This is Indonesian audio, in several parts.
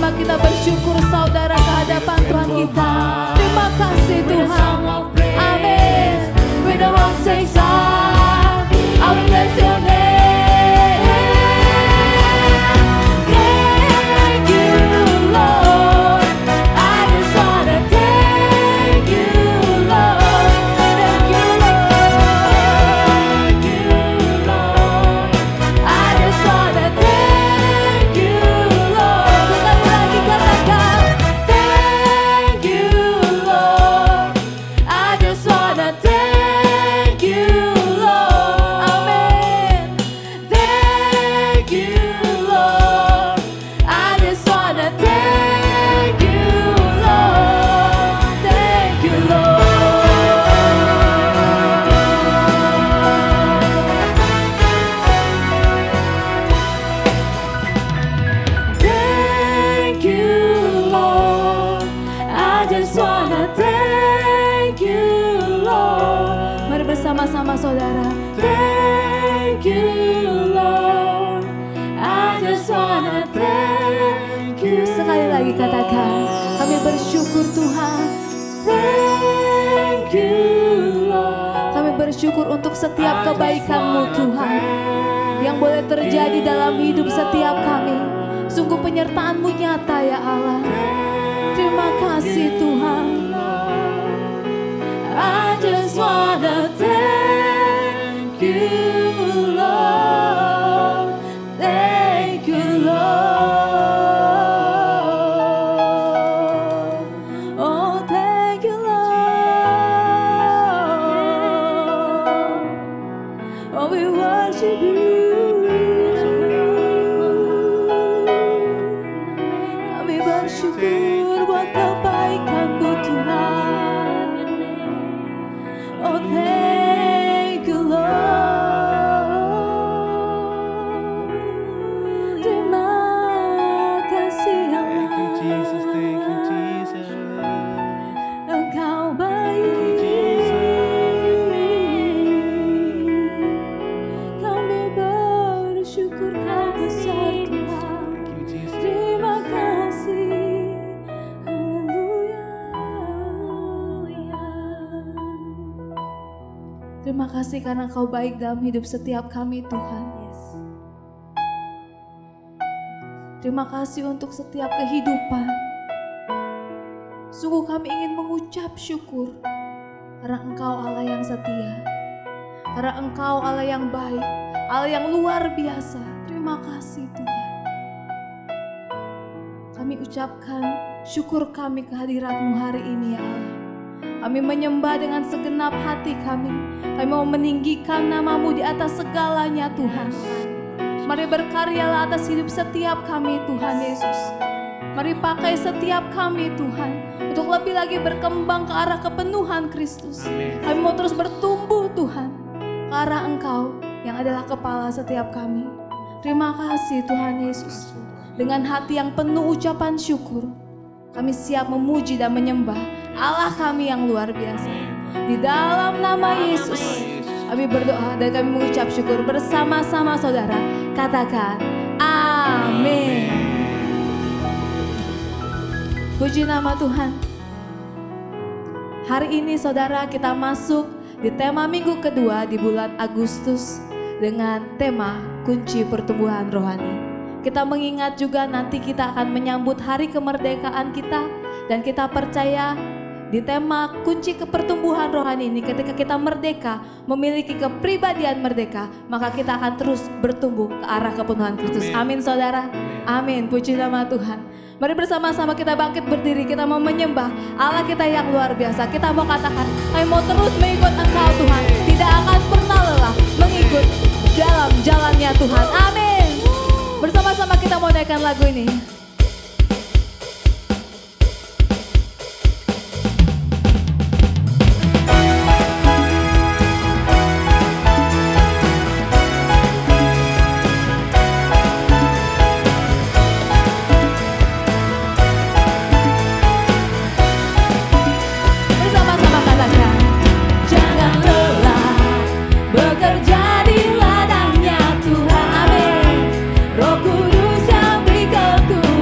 bersama-sama kita bersyukur saudara ke hadapan Tuhan kita. Terima kasih Tuhan. Amin. With the whole say song, I will bless your name. Thank you, Lord. I just wanna thank you, Lord. Thank you, Lord. Thank you, Lord. I just wanna thank you, Lord. Sekali lagi katakan, thank you, Lord. I just wanna thank you, Lord. Amen. Thank you, Lord. I just wanna thank you, Lord. Thank you, Lord. Thank you, Lord. I just wanna thank you, Lord. Mari bersama-sama saudara. Thank you, Lord. I just wanna thank you. Sekali lagi katakan, kami bersyukur Tuhan. Thank you, Lord. Kami bersyukur untuk setiap kebaikan-Mu Tuhan yang boleh terjadi dalam hidup setiap kami. Sungguh penyertaan-Mu nyata ya Allah. Terima kasih Tuhan. I just wanna thank you, Lord. Thank you, Lord. Oh, thank you, Lord. Oh, we worship you. Kami bersyukur buat kebaikan-Mu Tuhan. Oh, thank you, Lord. Terima kasih Allah. Thank you, Jesus. Thank you, Jesus. Engkau baik. Kami bersyukur Kau besar Tuhan. Thank you, Jesus. Terima kasih. Haleluya. Terima kasih karena Kau baik dalam hidup setiap kami Tuhan. Terima kasih untuk setiap kehidupan. Sungguh kami ingin mengucap syukur karena Engkau Allah yang setia, karena Engkau Allah yang baik, Allah yang luar biasa. Terima kasih Tuhan. Kami ucapkan syukur kami kehadirat-Mu hari ini ya Allah. Kami menyembah dengan segenap hati kami. Kami mau meninggikan nama-Mu di atas segalanya Tuhan. Mari berkaryalah atas hidup setiap kami Tuhan Yesus. Mari pakai setiap kami Tuhan untuk lebih lagi berkembang ke arah kepenuhan Kristus. Kami mau terus bertumbuh Tuhan ke arah Engkau yang adalah kepala setiap kami. Terima kasih Tuhan Yesus. Dengan hati yang penuh ucapan syukur, kami siap memuji dan menyembah Allah kami yang luar biasa. Di dalam nama Yesus kami berdoa dan kami mengucap syukur bersama-sama saudara. Katakan amin. Puji nama Tuhan. Hari ini saudara kita masuk di tema minggu kedua di bulan Agustus dengan tema kunci pertumbuhan rohani. Kita mengingat juga nanti kita akan menyambut hari kemerdekaan kita dan kita percaya di tema kunci kepertumbuhan rohani ini, ketika kita merdeka, memiliki kepribadian merdeka, maka kita akan terus bertumbuh ke arah kepenuhan Kristus. Amin saudara. Amin. Puji nama Tuhan. Mari bersama-sama kita bangkit berdiri, kita mau menyembah Allah kita yang luar biasa. Kita mau katakan, kami mau terus mengikut Engkau Tuhan, tidak akan pernah lelah mengikut dalam jalannya Tuhan. Amin. Bersama-sama kita mau naikkan lagu ini. Bekerja di ladangnya Tuhan, amin. Roh Kudus yang beri keturunan.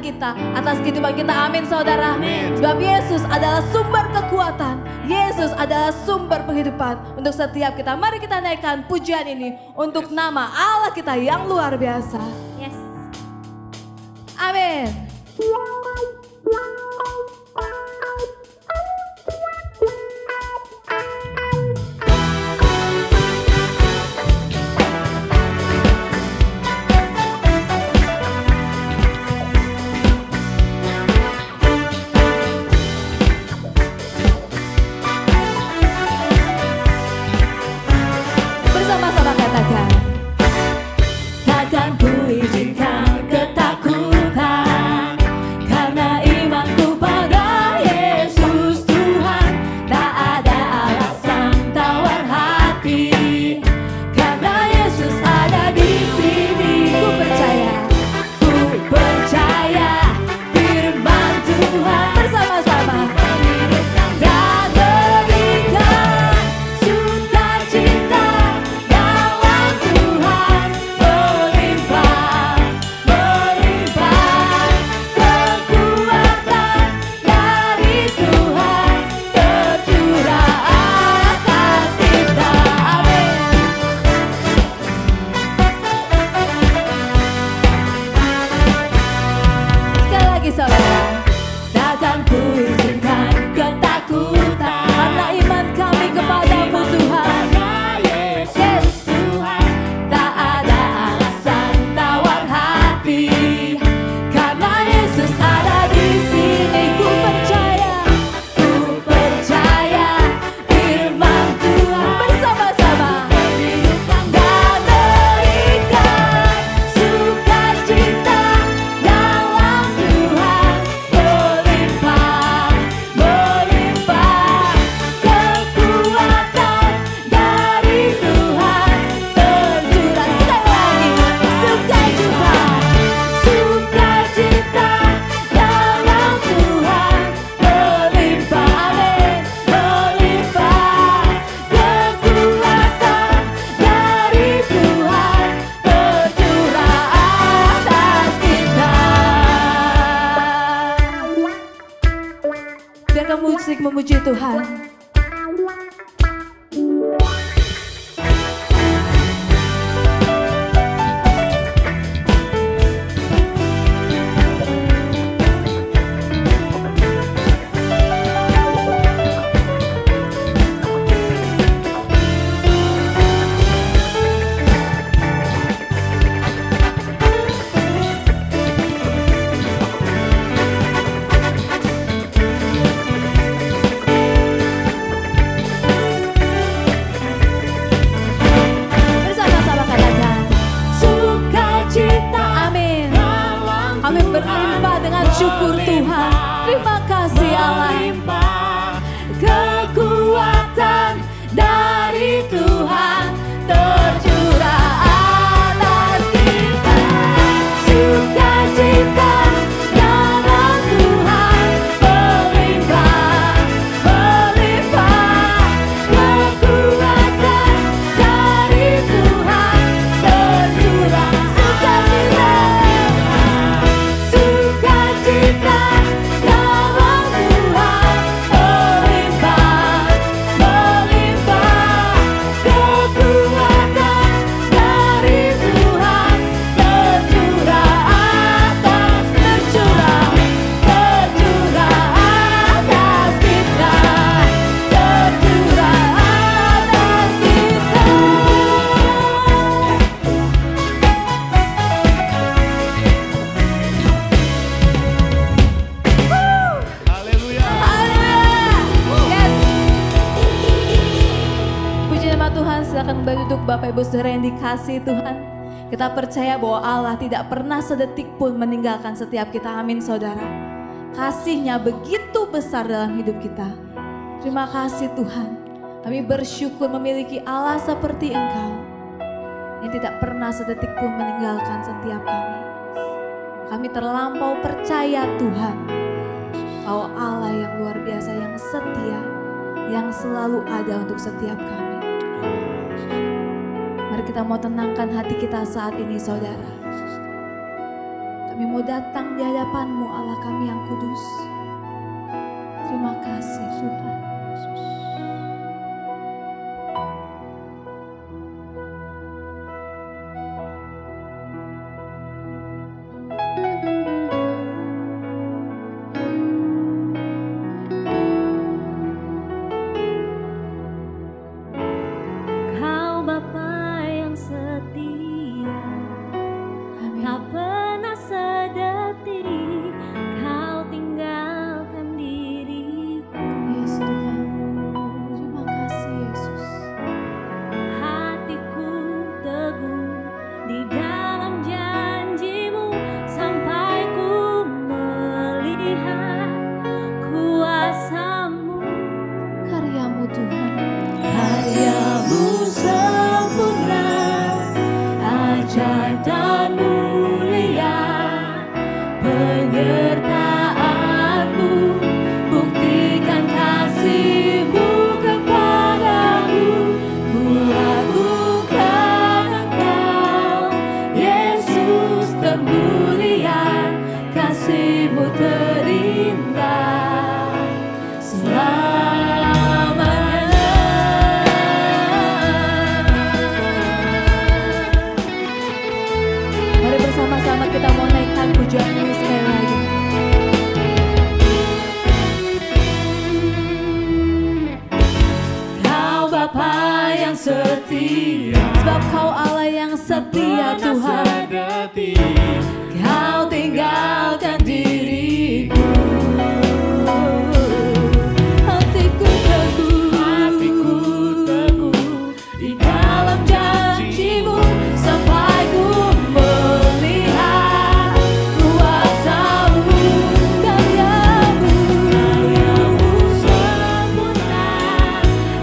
kita, atas kehidupan kita. Amin saudara. Sebab Yesus adalah sumber kekuatan, Yesus adalah sumber penghidupan untuk setiap kita. Mari kita naikkan pujian ini untuk nama Allah kita yang luar biasa. Yes. Amin. Bersama-sama katakan, takkan ku izinkan ketakutan, karena imanku pada Yesus Tuhan. Tak ada alasan tawar hati, karena Yesus ada di sini. Ku percaya firman Tuhan. Bersama-sama. Dan berikan sukacita dalam Tuhan, melimpah, melimpah kekuatan dari Tuhan tercurah atas kita. Amin. Sekali lagi saudara, takkan ku izinkan ketakutan, karena iman kami kepadamu Tuhan. Yes. Tak ada alasan tawar hati, karena Yesus ada di sini. Ku percaya firman Tuhan. Bersama-sama. Dan berikan sukacita dalam Tuhan, melimpah, melimpah kekuatan dari Tuhan tercurah. Sekali lagi, sukacita dalam Tuhan, melimpah, amin, melimpah kekuatan dari Tuhan tercurah atas kita. Biarkan musik memuji Tuhan. Bersama-sama katakan, sukacita, amin. Kami berlimpah dengan syukur Tuhan. Terima kasih Allah. Kekuatan dari Tuhan tercurah atas kita. Sukacita dalam Tuhan, melimpah, melimpah kekuatan dari Tuhan tercurah. Sukacita dalam Tuhan, melimpah, melimpah kekuatan dari Tuhan tercurah atas, tercurah atas kita, tercurah atas kita. Haleluya. Yes. Puji nama Tuhan. Silakan kembali duduk Bapak Ibu Saudara yang dikasihi Tuhan. Kita percaya bahwa Allah tidak pernah sedetik pun meninggalkan setiap kita. Amin saudara. Kasih-Nya begitu besar dalam hidup kita. Terima kasih Tuhan. Kami bersyukur memiliki Allah seperti Engkau, yang tidak pernah sedetik pun meninggalkan setiap kami. Kami terlampau percaya Tuhan, bahwa Allah yang luar biasa, yang setia, yang selalu ada untuk setiap kami. Mari kita mau tenangkan hati kita saat ini saudara. Kami mau datang di hadapan-Mu Allah kami yang kudus. Terima kasih Tuhan. Sebab Kau Allah yang setia Tuhan, Kau tinggalkan diriku. Hatiku teguh di dalam janji-Mu sampai ku melihat kuasa-Mu, karya-Mu sempurna,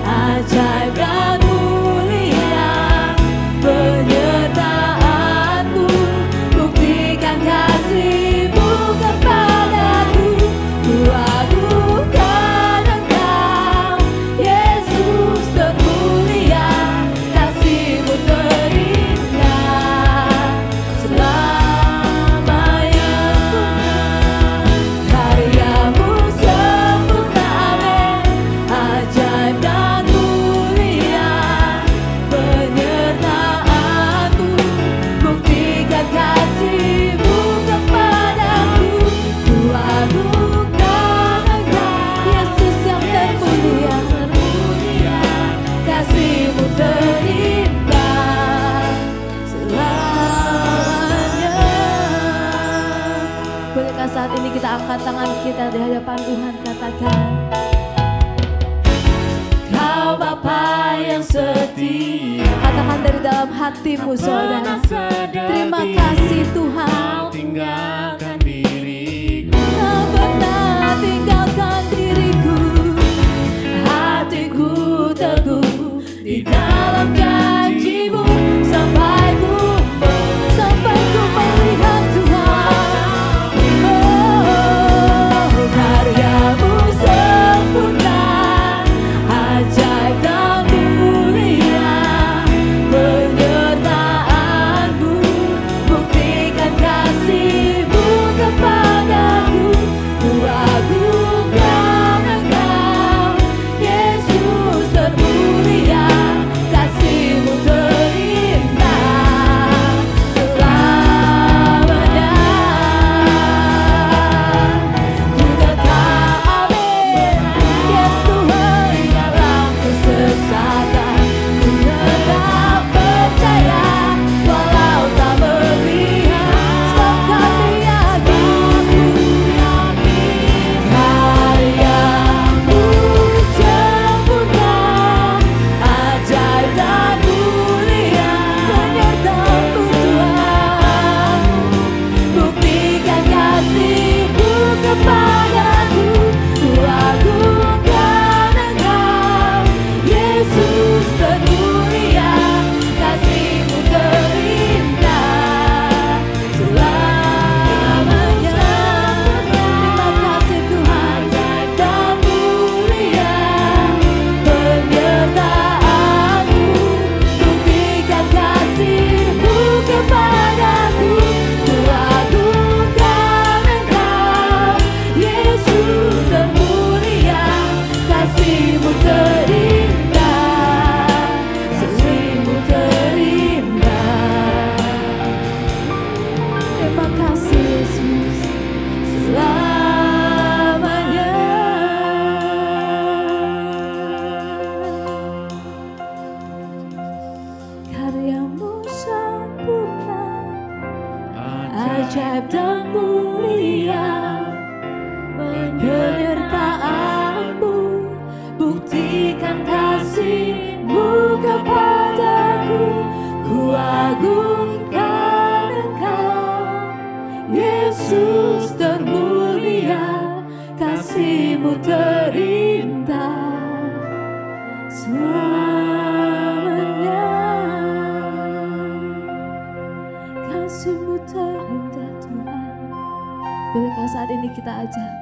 ajaib dan saat ini kita angkat tangan kita di hadapan Tuhan, katakan, Kau Bapa yang setia. Katakan dari dalam hatimu saudara, terima kasih Tuhan, tinggalkan diriku. Kau pernah tinggalkan diriku. Hatiku teguh di dalam janji-Mu sampai ku melihat Tuhan. ajaib dan mulia penyertaan-Mu, buktikan kasih-Mu kepadaku. Ku agungkan Engkau, Yesus termulia, kasih-Mu terindah selamanya. Kasih-Mu terindah Tuhan. Bolehkah saat ini kita ajak,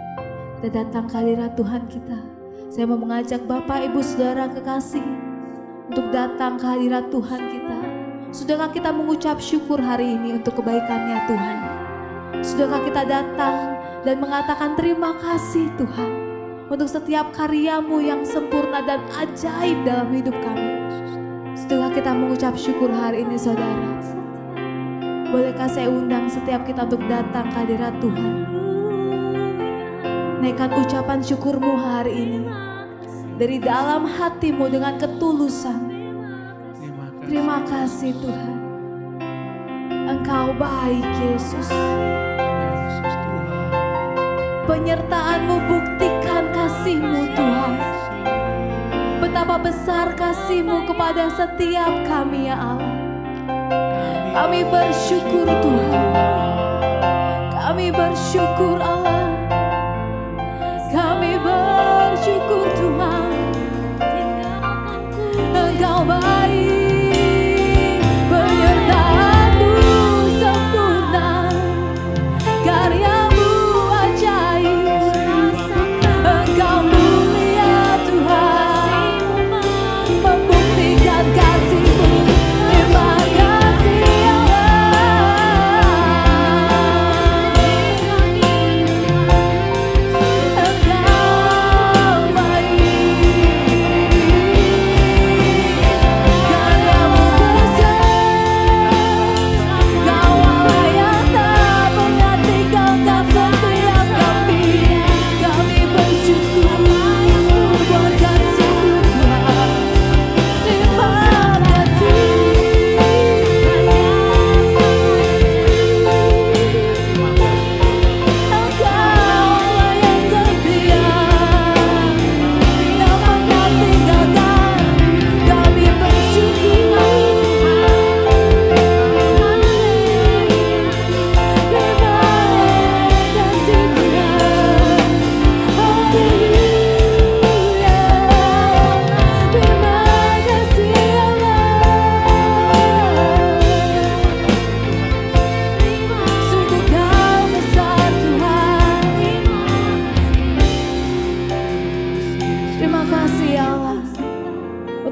kita datang ke hadirat Tuhan kita. Saya mau mengajak Bapak, Ibu, Saudara kekasih untuk datang ke hadirat Tuhan kita. Sudahkah kita mengucap syukur hari ini untuk kebaikan-Nya Tuhan? Sudahkah kita datang dan mengatakan terima kasih Tuhan untuk setiap karya-Mu yang sempurna dan ajaib dalam hidup kami? Sudahkah kita mengucap syukur hari ini, saudara? Bolehkah saya undang setiap kita untuk datang ke hadirat Tuhan? Naikkan ucapan syukur-Mu hari ini dari dalam hati-Mu dengan ketulusan. Terima kasih Tuhan, Engkau baik Yesus. Penyertaan-Mu buktikan kasih-Mu Tuhan. Betapa besar kasih-Mu kepada setiap kami ya Allah. Kami bersyukur Tuhan, kami bersyukur Allah, kami bersyukur Tuhan. Engkau baik, penyertaan-Mu sempurna, karya-Mu ajaib. Engkau mulia Tuhan, membuktikan kasih-Mu. Terima kasih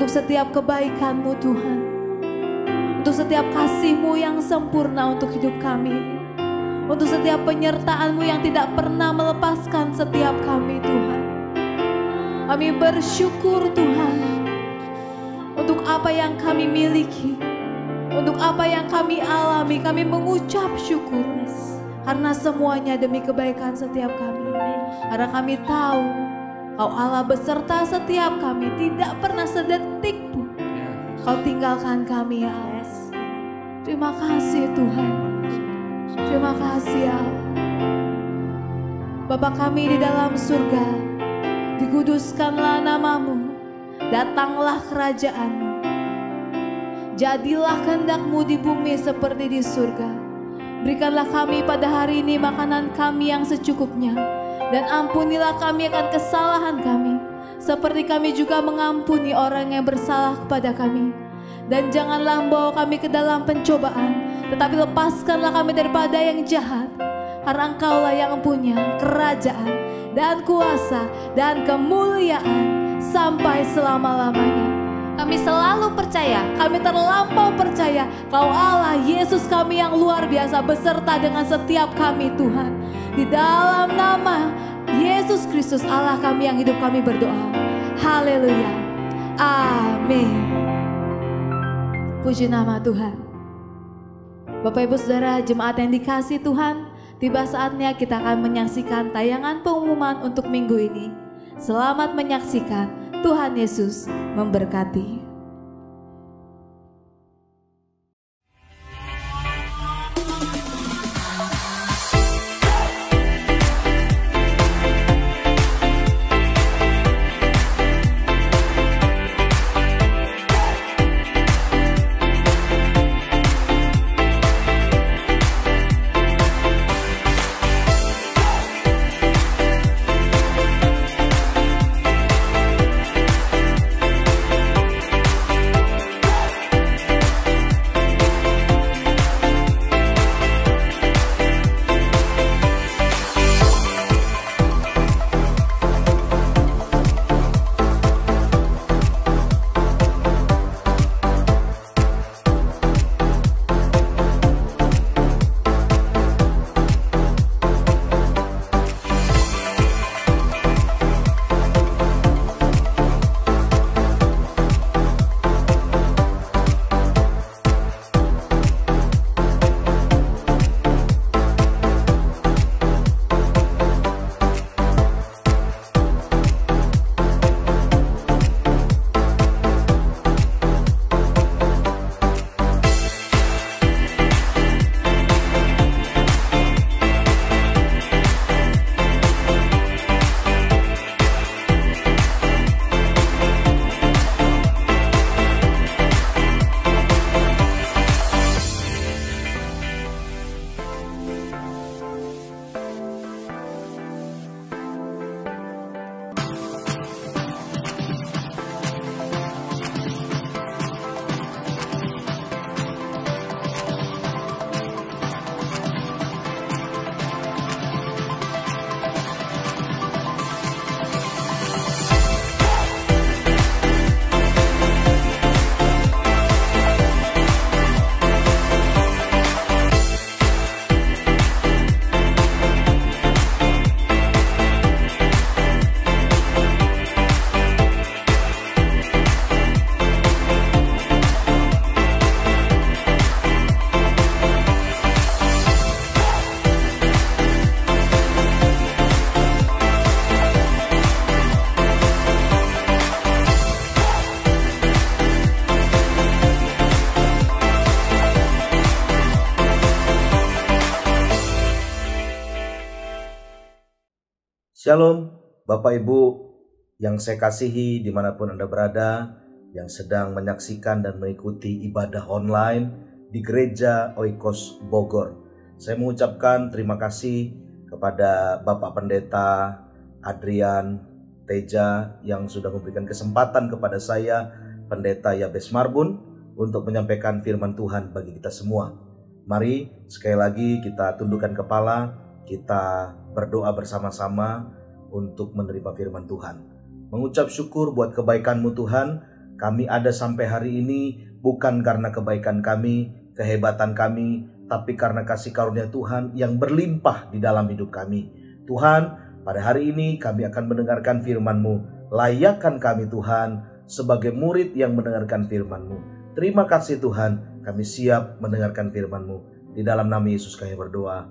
setiap kebaikan-Mu Tuhan, untuk setiap kasih-Mu yang sempurna untuk hidup kami, untuk setiap penyertaan-Mu yang tidak pernah melepaskan setiap kami Tuhan. Kami bersyukur Tuhan untuk apa yang kami miliki, untuk apa yang kami alami. Kami mengucap syukur karena semuanya demi kebaikan setiap kami. Karena kami tahu Kau Allah beserta setiap kami, tidak pernah sedetik pun Kau tinggalkan kami ya Allah. Terima kasih Tuhan, terima kasih ya Allah. Bapa kami di dalam surga, dikuduskanlah nama-Mu, datanglah kerajaan-Mu, jadilah kehendak-Mu di bumi seperti di surga. Berikanlah kami pada hari ini makanan kami yang secukupnya, dan ampunilah kami akan kesalahan kami, seperti kami juga mengampuni orang yang bersalah kepada kami. Dan janganlah membawa kami ke dalam pencobaan, tetapi lepaskanlah kami daripada yang jahat. Karena Engkau-lah yang punya kerajaan dan kuasa dan kemuliaan sampai selama-lamanya. Kami selalu percaya, kami terlampau percaya Kau Allah Yesus kami yang luar biasa beserta dengan setiap kami Tuhan. Di dalam nama Yesus Kristus Allah kami yang hidup kami berdoa. Haleluya. Amin. Puji nama Tuhan. Bapak Ibu Saudara jemaat yang dikasihi Tuhan, tiba saatnya kita akan menyaksikan tayangan pengumuman untuk minggu ini. Selamat menyaksikan, Tuhan Yesus memberkati. Shalom Bapak Ibu yang saya kasihi dimanapun Anda berada, yang sedang menyaksikan dan mengikuti ibadah online di Gereja Oikos Bogor. Saya mengucapkan terima kasih kepada Bapak Pendeta Adrian Teja yang sudah memberikan kesempatan kepada saya, Pendeta Yabes Marbun, untuk menyampaikan firman Tuhan bagi kita semua. Mari sekali lagi kita tundukkan kepala, kita berdoa bersama-sama untuk menerima firman Tuhan. Mengucap syukur buat kebaikan-Mu Tuhan. Kami ada sampai hari ini bukan karena kebaikan kami, kehebatan kami, tapi karena kasih karunia Tuhan yang berlimpah di dalam hidup kami. Tuhan, pada hari ini kami akan mendengarkan firman-Mu. Layakkan kami Tuhan sebagai murid yang mendengarkan firman-Mu. Terima kasih Tuhan, kami siap mendengarkan firman-Mu. Di dalam nama Yesus kami berdoa.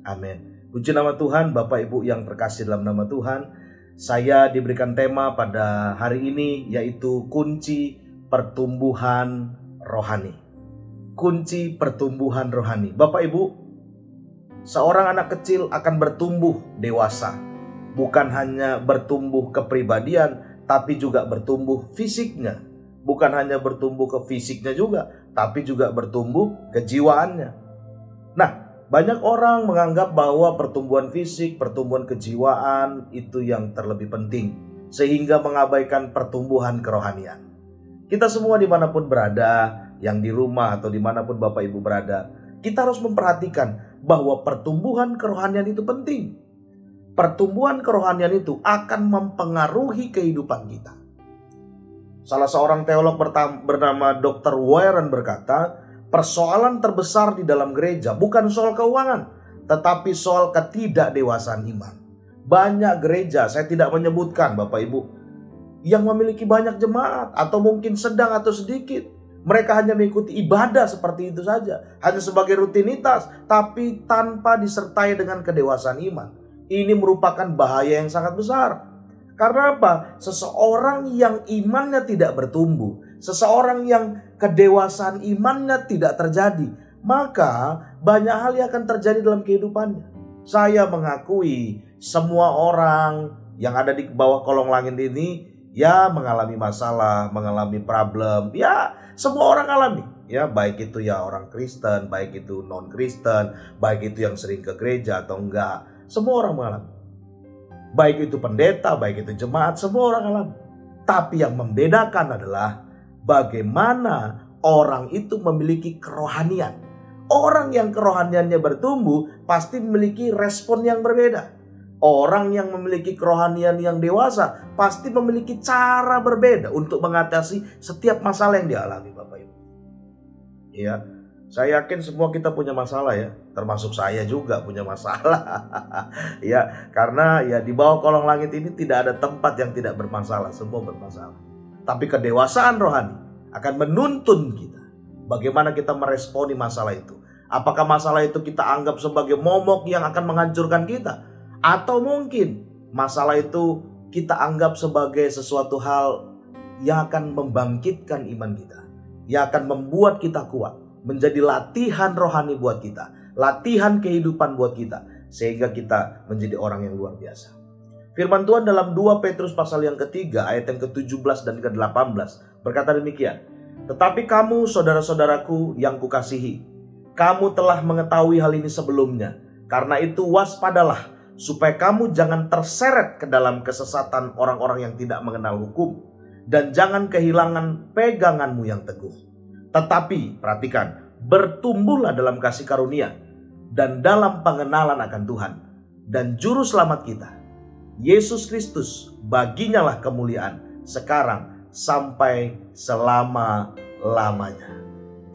Amin. Puji nama Tuhan, Bapak Ibu yang terkasih dalam nama Tuhan. Saya diberikan tema pada hari ini yaitu kunci pertumbuhan rohani. Kunci pertumbuhan rohani. Bapak Ibu, seorang anak kecil akan bertumbuh dewasa. Bukan hanya bertumbuh kepribadian, tapi juga bertumbuh fisiknya. Bukan hanya bertumbuh ke fisiknya juga, tapi juga bertumbuh kejiwaannya. Nah, banyak orang menganggap bahwa pertumbuhan fisik, pertumbuhan kejiwaan itu yang terlebih penting, sehingga mengabaikan pertumbuhan kerohanian. Kita semua dimanapun berada, yang di rumah atau dimanapun Bapak Ibu berada, kita harus memperhatikan bahwa pertumbuhan kerohanian itu penting. Pertumbuhan kerohanian itu akan mempengaruhi kehidupan kita. Salah seorang teolog bernama Dr. Warren berkata, persoalan terbesar di dalam gereja bukan soal keuangan, tetapi soal ketidakdewasaan iman. Banyak gereja, saya tidak menyebutkan Bapak Ibu, yang memiliki banyak jemaat atau mungkin sedang atau sedikit. Mereka hanya mengikuti ibadah seperti itu saja, hanya sebagai rutinitas, tapi tanpa disertai dengan kedewasaan iman. Ini merupakan bahaya yang sangat besar. Karena apa? Seseorang yang imannya tidak bertumbuh, seseorang yang kedewasaan imannya tidak terjadi, maka banyak hal yang akan terjadi dalam kehidupannya. Saya mengakui semua orang yang ada di bawah kolong langit ini ya mengalami masalah, mengalami problem. Ya, semua orang alami. Ya, baik itu ya orang Kristen, baik itu non-Kristen, baik itu yang sering ke gereja atau enggak. Semua orang mengalami. Baik itu pendeta, baik itu jemaat, semua orang alami. Tapi yang membedakan adalah bagaimana orang itu memiliki kerohanian. Orang yang kerohaniannya bertumbuh pasti memiliki respon yang berbeda. Orang yang memiliki kerohanian yang dewasa pasti memiliki cara berbeda untuk mengatasi setiap masalah yang dialami Bapak Ibu. Ya, saya yakin semua kita punya masalah ya, termasuk saya juga punya masalah. Ya, karena ya di bawah kolong langit ini tidak ada tempat yang tidak bermasalah, semua bermasalah. Tapi kedewasaan rohani akan menuntun kita bagaimana kita meresponi masalah itu. Apakah masalah itu kita anggap sebagai momok yang akan menghancurkan kita, atau mungkin masalah itu kita anggap sebagai sesuatu hal yang akan membangkitkan iman kita, yang akan membuat kita kuat, menjadi latihan rohani buat kita, latihan kehidupan buat kita, sehingga kita menjadi orang yang luar biasa. Firman Tuhan dalam 2 Petrus pasal yang ketiga ayat yang ke-17 dan ke-18 berkata demikian. Tetapi kamu saudara-saudaraku yang kukasihi, kamu telah mengetahui hal ini sebelumnya. Karena itu waspadalah, supaya kamu jangan terseret ke dalam kesesatan orang-orang yang tidak mengenal hukum, dan jangan kehilangan peganganmu yang teguh. Tetapi, perhatikan, bertumbuhlah dalam kasih karunia dan dalam pengenalan akan Tuhan dan Juru Selamat kita, Yesus Kristus. Baginya lah kemuliaan sekarang sampai selama-lamanya.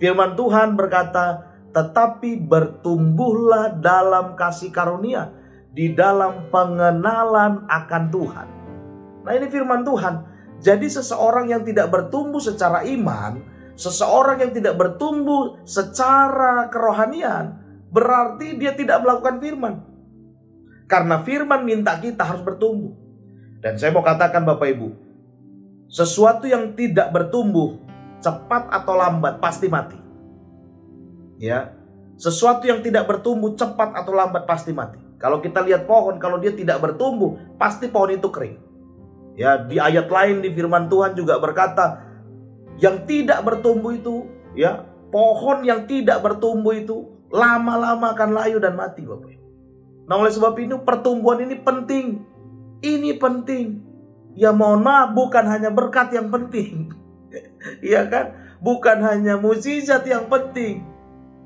Firman Tuhan berkata, tetapi bertumbuhlah dalam kasih karunia, di dalam pengenalan akan Tuhan. Nah, ini firman Tuhan. Jadi seseorang yang tidak bertumbuh secara iman, seseorang yang tidak bertumbuh secara kerohanian, berarti dia tidak melakukan firman. Karena firman minta kita harus bertumbuh. Dan saya mau katakan Bapak Ibu, sesuatu yang tidak bertumbuh cepat atau lambat pasti mati. Ya, sesuatu yang tidak bertumbuh cepat atau lambat pasti mati. Kalau kita lihat pohon, kalau dia tidak bertumbuh, pasti pohon itu kering. Ya, di ayat lain di firman Tuhan juga berkata, yang tidak bertumbuh itu, ya, pohon yang tidak bertumbuh itu lama-lama akan layu dan mati, Bapak Ibu. Nah, oleh sebab itu pertumbuhan ini penting. Ini penting. Ya mohon maaf, bukan hanya berkat yang penting. Iya kan? Bukan hanya mukjizat yang penting.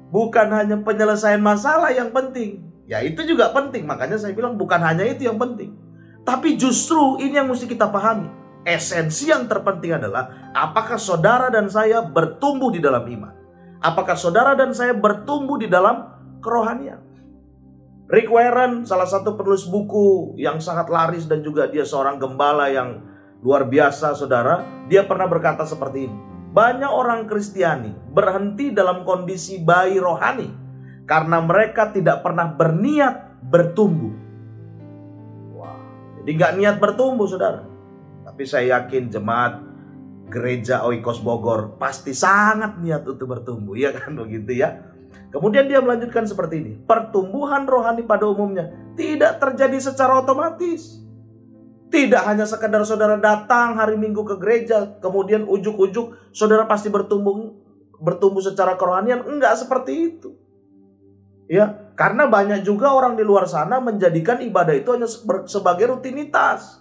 Bukan hanya penyelesaian masalah yang penting. Ya itu juga penting. Makanya saya bilang bukan hanya itu yang penting. Tapi justru ini yang mesti kita pahami. Esensi yang terpenting adalah apakah saudara dan saya bertumbuh di dalam iman. Apakah saudara dan saya bertumbuh di dalam kerohanian. Rick Warren, salah satu penulis buku yang sangat laris dan juga dia seorang gembala yang luar biasa, saudara. Dia pernah berkata seperti ini. Banyak orang Kristiani berhenti dalam kondisi bayi rohani karena mereka tidak pernah berniat bertumbuh. Wah, jadi nggak niat bertumbuh, saudara. Tapi saya yakin jemaat gereja Oikos Bogor pasti sangat niat untuk bertumbuh, ya kan begitu ya. Kemudian dia melanjutkan seperti ini. Pertumbuhan rohani pada umumnya tidak terjadi secara otomatis. Tidak hanya sekedar saudara datang hari Minggu ke gereja, kemudian ujuk-ujuk saudara pasti bertumbuh secara kerohanian. Enggak seperti itu. Ya, karena banyak juga orang di luar sana menjadikan ibadah itu hanya sebagai rutinitas.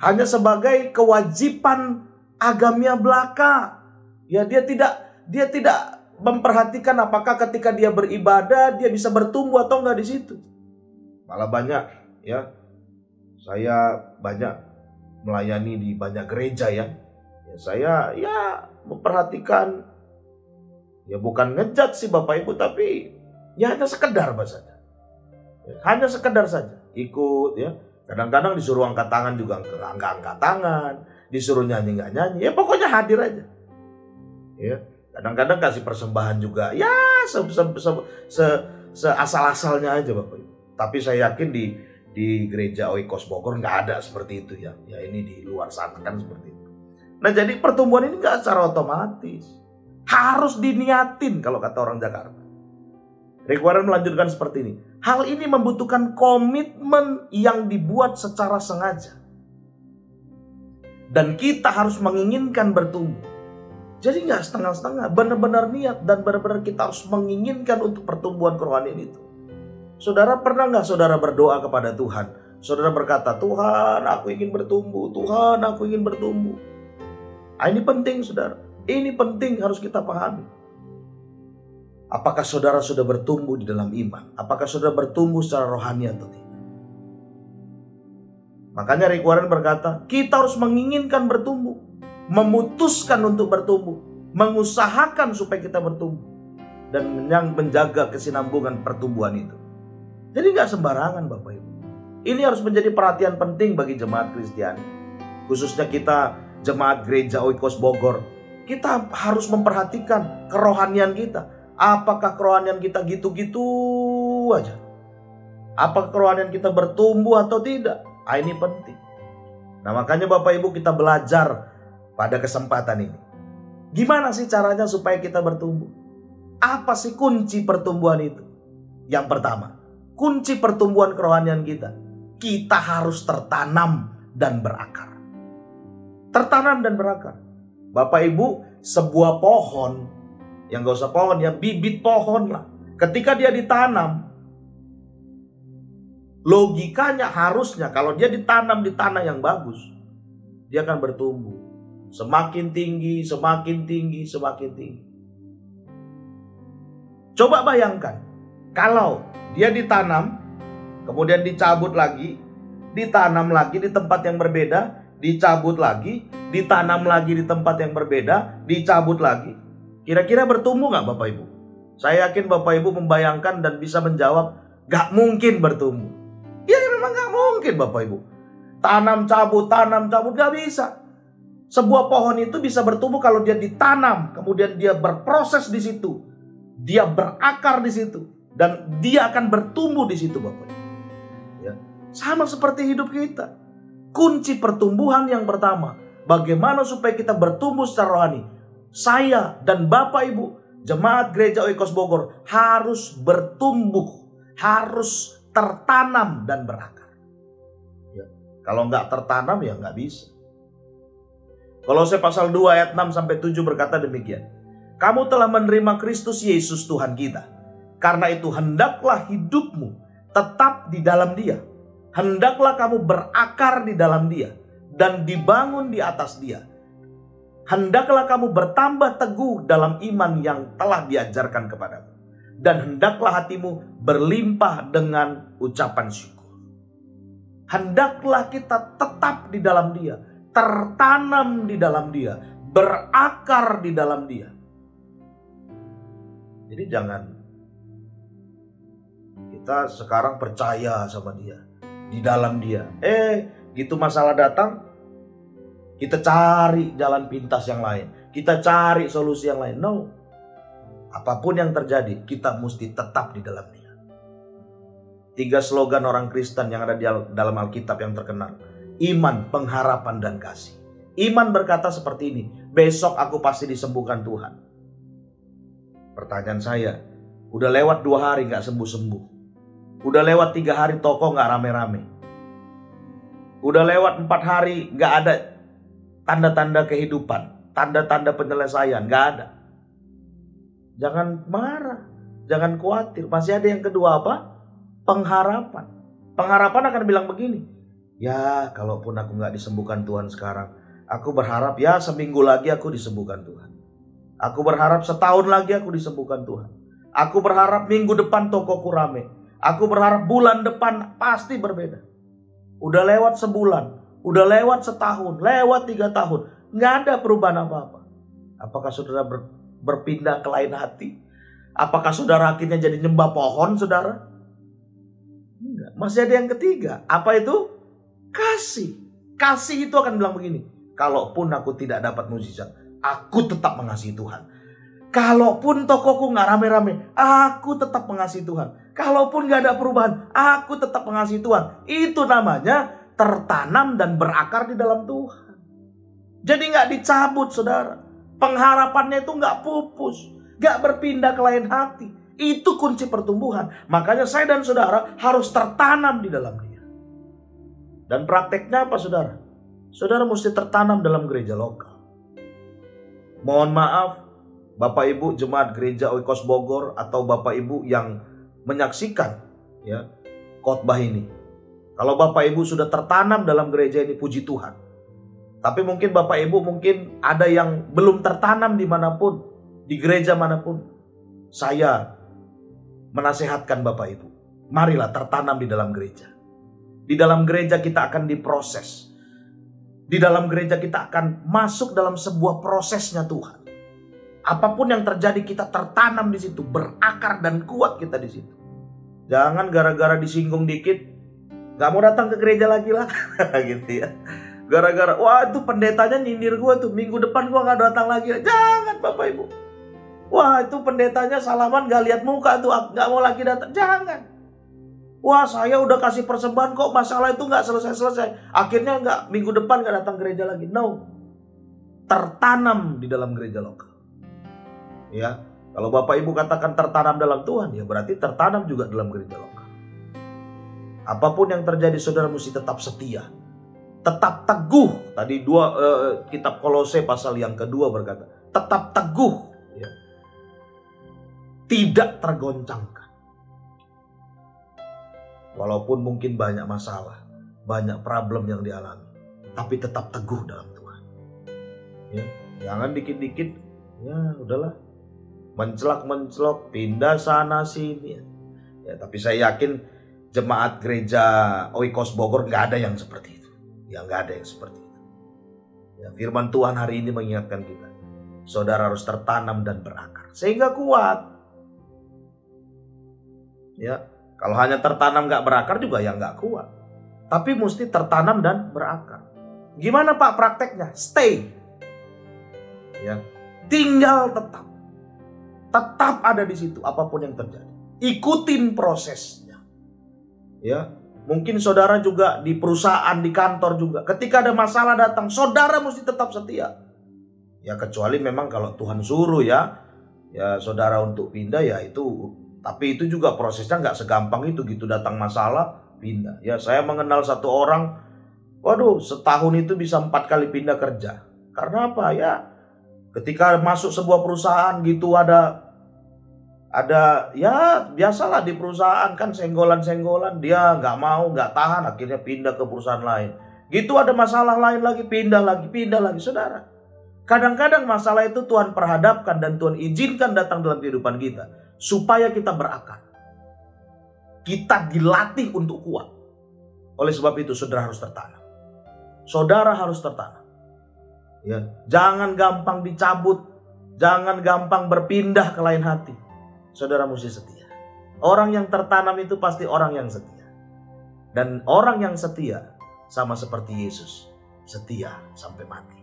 Hanya sebagai kewajiban agamia belaka. Ya, dia tidak memperhatikan apakah ketika dia beribadah dia bisa bertumbuh atau enggak di situ. Malah banyak, ya. Saya banyak melayani di banyak gereja ya. Saya memperhatikan, ya bukan ngejat sih Bapak Ibu, tapi ya hanya sekedar saja. Hanya sekedar saja ikut ya. Kadang-kadang disuruh angkat tangan juga enggak angkat tangan, disuruh nyanyi enggak nyanyi. Ya pokoknya hadir aja. Ya. Kadang-kadang kasih persembahan juga, ya seasal-asalnya aja Bapak Ibu. Tapi saya yakin di gereja Oikos Bogor nggak ada seperti itu ya. Ya ini di luar sana kan seperti itu. Nah jadi pertumbuhan ini nggak secara otomatis. Harus diniatin kalau kata orang Jakarta. Rick Warren melanjutkan seperti ini. Hal ini membutuhkan komitmen yang dibuat secara sengaja. Dan kita harus menginginkan bertumbuh. Jadi nggak setengah-setengah, benar-benar niat dan benar-benar kita harus menginginkan untuk pertumbuhan kerohanian itu. Saudara pernah nggak saudara berdoa kepada Tuhan? Saudara berkata, Tuhan aku ingin bertumbuh, Tuhan aku ingin bertumbuh. Ini penting saudara, ini penting harus kita pahami. Apakah saudara sudah bertumbuh di dalam iman? Apakah saudara bertumbuh secara rohani atau tidak? Makanya Rick Warren berkata, kita harus menginginkan bertumbuh. Memutuskan untuk bertumbuh, mengusahakan supaya kita bertumbuh dan menjaga kesinambungan pertumbuhan itu. Jadi nggak sembarangan Bapak Ibu. Ini harus menjadi perhatian penting bagi jemaat Kristiani, khususnya kita jemaat gereja Oikos Bogor. Kita harus memperhatikan kerohanian kita. Apakah kerohanian kita gitu-gitu aja? Apakah kerohanian kita bertumbuh atau tidak? Ini penting. Nah makanya Bapak Ibu kita belajar pada kesempatan ini. Gimana sih caranya supaya kita bertumbuh? Apa sih kunci pertumbuhan itu? Yang pertama, kunci pertumbuhan kerohanian kita. Kita harus tertanam dan berakar. Tertanam dan berakar. Bapak Ibu, sebuah pohon, yang gak usah pohon ya, bibit pohon lah. Ketika dia ditanam, logikanya harusnya kalau dia ditanam di tanah yang bagus, dia akan bertumbuh. Semakin tinggi, semakin tinggi, semakin tinggi. Coba bayangkan, kalau dia ditanam, kemudian dicabut lagi, ditanam lagi di tempat yang berbeda, dicabut lagi, ditanam lagi di tempat yang berbeda, dicabut lagi. Kira-kira bertumbuh gak Bapak Ibu? Saya yakin Bapak Ibu membayangkan dan bisa menjawab, gak mungkin bertumbuh. Ya memang gak mungkin Bapak Ibu. Tanam cabut, gak bisa. Sebuah pohon itu bisa bertumbuh kalau dia ditanam, kemudian dia berproses di situ, dia berakar di situ, dan dia akan bertumbuh di situ, Bapak. Ya, sama seperti hidup kita. Kunci pertumbuhan yang pertama, bagaimana supaya kita bertumbuh secara rohani? Saya dan Bapak Ibu, jemaat gereja Oikos Bogor harus bertumbuh, harus tertanam dan berakar. Ya. Kalau nggak tertanam ya nggak bisa. Kolose pasal 2 ayat 6 sampai 7 berkata demikian. Kamu telah menerima Kristus Yesus Tuhan kita. Karena itu hendaklah hidupmu tetap di dalam Dia. Hendaklah kamu berakar di dalam Dia dan dibangun di atas Dia. Hendaklah kamu bertambah teguh dalam iman yang telah diajarkan kepadamu. Dan hendaklah hatimu berlimpah dengan ucapan syukur. Hendaklah kita tetap di dalam Dia, tertanam di dalam Dia, berakar di dalam Dia. Jadi jangan kita sekarang percaya sama Dia, di dalam Dia. Gitu masalah datang, kita cari jalan pintas yang lain, kita cari solusi yang lain. No. Apapun yang terjadi, kita mesti tetap di dalam Dia. 3 slogan orang Kristen yang ada di dalam Alkitab yang terkenal. Iman, pengharapan, dan kasih. Iman berkata seperti ini, besok aku pasti disembuhkan Tuhan. Pertanyaan saya, udah lewat 2 hari gak sembuh-sembuh. Udah lewat 3 hari toko gak rame-rame. Udah lewat 4 hari gak ada tanda-tanda kehidupan, tanda-tanda penyelesaian, gak ada. Jangan marah, jangan khawatir. Masih ada yang kedua apa? Pengharapan. Pengharapan akan bilang begini. Ya, kalaupun aku gak disembuhkan Tuhan sekarang, aku berharap ya seminggu lagi aku disembuhkan Tuhan. Aku berharap setahun lagi aku disembuhkan Tuhan. Aku berharap minggu depan tokoku rame. Aku berharap bulan depan pasti berbeda. Udah lewat sebulan, udah lewat setahun, lewat 3 tahun. Gak ada perubahan apa-apa. Apakah saudara berpindah ke lain hati? Apakah saudara akhirnya jadi nyembah pohon, saudara? Enggak. Masih ada yang ketiga. Apa itu? Kasih. Kasih itu akan bilang begini. Kalaupun aku tidak dapat mukjizat, aku tetap mengasihi Tuhan. Kalaupun tokoku gak rame-rame, aku tetap mengasihi Tuhan. Kalaupun gak ada perubahan, aku tetap mengasihi Tuhan. Itu namanya tertanam dan berakar di dalam Tuhan. Jadi gak dicabut, saudara. Pengharapannya itu gak pupus, gak berpindah ke lain hati. Itu kunci pertumbuhan. Makanya saya dan saudara harus tertanam di dalam Dia. Dan prakteknya apa, saudara? Saudara mesti tertanam dalam gereja lokal. Mohon maaf, Bapak Ibu jemaat gereja Oikos Bogor atau Bapak Ibu yang menyaksikan ya khotbah ini. Kalau Bapak Ibu sudah tertanam dalam gereja ini, puji Tuhan. Tapi mungkin Bapak Ibu mungkin ada yang belum tertanam dimanapun, di gereja manapun. Saya menasehatkan Bapak Ibu, marilah tertanam di dalam gereja. Di dalam gereja kita akan diproses. Di dalam gereja kita akan masuk dalam sebuah prosesnya Tuhan. Apapun yang terjadi kita tertanam di situ, berakar dan kuat kita di situ. Jangan gara-gara disinggung dikit, gak mau datang ke gereja lagi lah, gitu ya. Gara-gara, wah itu pendetanya nyindir gue tuh, minggu depan gue gak datang lagi. Jangan Bapak Ibu. Wah itu pendetanya salaman gak lihat muka tuh, gak mau lagi datang. Jangan. Wah saya udah kasih persembahan kok masalah itu gak selesai-selesai. Akhirnya minggu depan gak datang gereja lagi. No. Tertanam di dalam gereja lokal. Ya, kalau Bapak Ibu katakan tertanam dalam Tuhan, ya berarti tertanam juga dalam gereja lokal. Apapun yang terjadi, saudara mesti tetap setia. Tetap teguh. Tadi kitab Kolose pasal yang kedua berkata, tetap teguh, ya. Tidak tergoncangkan. Walaupun mungkin banyak masalah, banyak problem yang dialami, tapi tetap teguh dalam Tuhan. Ya, jangan dikit-dikit, ya udahlah, mencelak-mencelok, pindah sana sini. Ya, tapi saya yakin jemaat gereja Oikos Bogor nggak ada yang seperti itu. Ya nggak ada yang seperti itu. Ya, firman Tuhan hari ini mengingatkan kita, saudara harus tertanam dan berakar sehingga kuat. Ya, kalau hanya tertanam nggak berakar juga ya nggak kuat. Tapi mesti tertanam dan berakar. Gimana Pak prakteknya? Stay. Ya, tinggal tetap ada di situ apapun yang terjadi. Ikutin prosesnya. Ya, mungkin saudara juga di perusahaan, di kantor juga. Ketika ada masalah datang, saudara mesti tetap setia. Ya kecuali memang kalau Tuhan suruh ya saudara untuk pindah, ya itu Tapi itu juga prosesnya nggak segampang itu gitu, datang masalah pindah. Ya saya mengenal satu orang, waduh setahun itu bisa 4 kali pindah kerja. Karena apa ya? Ketika masuk sebuah perusahaan gitu ada ya biasalah di perusahaan kan senggolan-senggolan, dia nggak mau, nggak tahan, akhirnya pindah ke perusahaan lain. Gitu ada masalah lain lagi, pindah lagi saudara. Kadang-kadang masalah itu Tuhan perhadapkan dan Tuhan izinkan datang dalam kehidupan kita supaya kita berakar. Kita dilatih untuk kuat. Oleh sebab itu saudara harus tertanam. Saudara harus tertanam. Ya, jangan gampang dicabut, jangan gampang berpindah ke lain hati. Saudara mesti setia. Orang yang tertanam itu pasti orang yang setia. Dan orang yang setia sama seperti Yesus, setia sampai mati.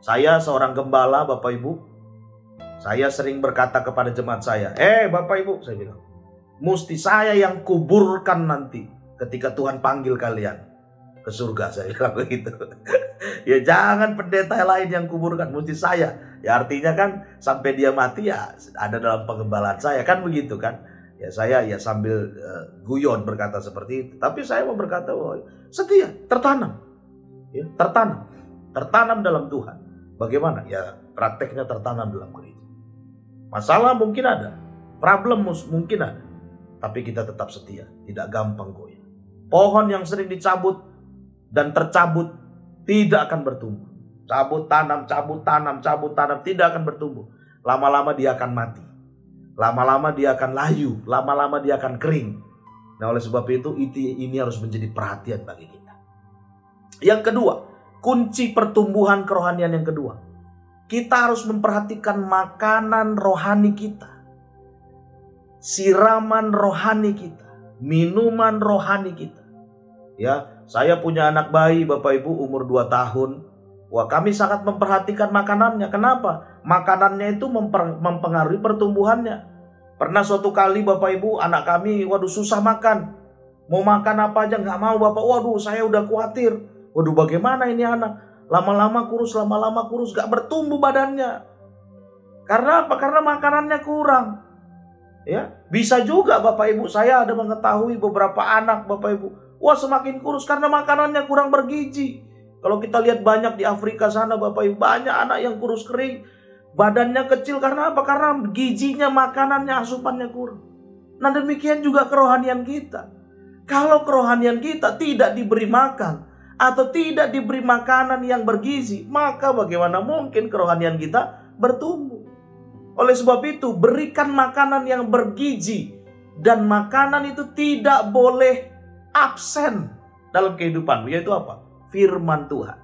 Saya seorang gembala, Bapak Ibu. Saya sering berkata kepada jemaat saya, Bapak Ibu, saya bilang, mesti saya yang kuburkan nanti ketika Tuhan panggil kalian ke surga, saya bilang begitu. Ya jangan pendeta lain yang kuburkan, mesti saya. Ya artinya kan sampai dia mati ya ada dalam pengembalaan saya, kan begitu kan. Ya saya ya sambil guyon berkata seperti itu. Tapi saya mau berkata, setia, tertanam. Ya, tertanam dalam Tuhan. Bagaimana? Ya prakteknya tertanam dalam gereja. Masalah mungkin ada, problem mungkin ada, tapi kita tetap setia, tidak gampang goyah. Pohon yang sering dicabut dan tercabut tidak akan bertumbuh. Cabut tanam, tidak akan bertumbuh. Lama-lama dia akan mati. Lama-lama dia akan layu, lama-lama dia akan kering. Nah oleh sebab itu ini harus menjadi perhatian bagi kita. Yang kedua, kunci pertumbuhan kerohanian yang kedua, kita harus memperhatikan makanan rohani kita, siraman rohani kita, minuman rohani kita. Ya, saya punya anak bayi Bapak Ibu umur 2 tahun. Wah, kami sangat memperhatikan makanannya. Kenapa? Makanannya itu mempengaruhi pertumbuhannya. Pernah suatu kali Bapak Ibu, anak kami waduh susah makan. Mau makan apa aja nggak mau Bapak. Waduh, saya udah khawatir. Waduh, bagaimana ini anak? Lama-lama kurus, gak bertumbuh badannya. Karena apa? Karena makanannya kurang. Ya, bisa juga Bapak Ibu, saya ada mengetahui beberapa anak Bapak Ibu, wah semakin kurus karena makanannya kurang bergizi. Kalau kita lihat banyak di Afrika sana Bapak Ibu, banyak anak yang kurus kering, badannya kecil karena apa? Karena gizinya, makanannya, asupannya kurang. Nah demikian juga kerohanian kita. Kalau kerohanian kita tidak diberi makan atau tidak diberi makanan yang bergizi, maka bagaimana mungkin kerohanian kita bertumbuh? Oleh sebab itu, berikan makanan yang bergizi, dan makanan itu tidak boleh absen dalam kehidupanmu, yaitu apa? Firman Tuhan.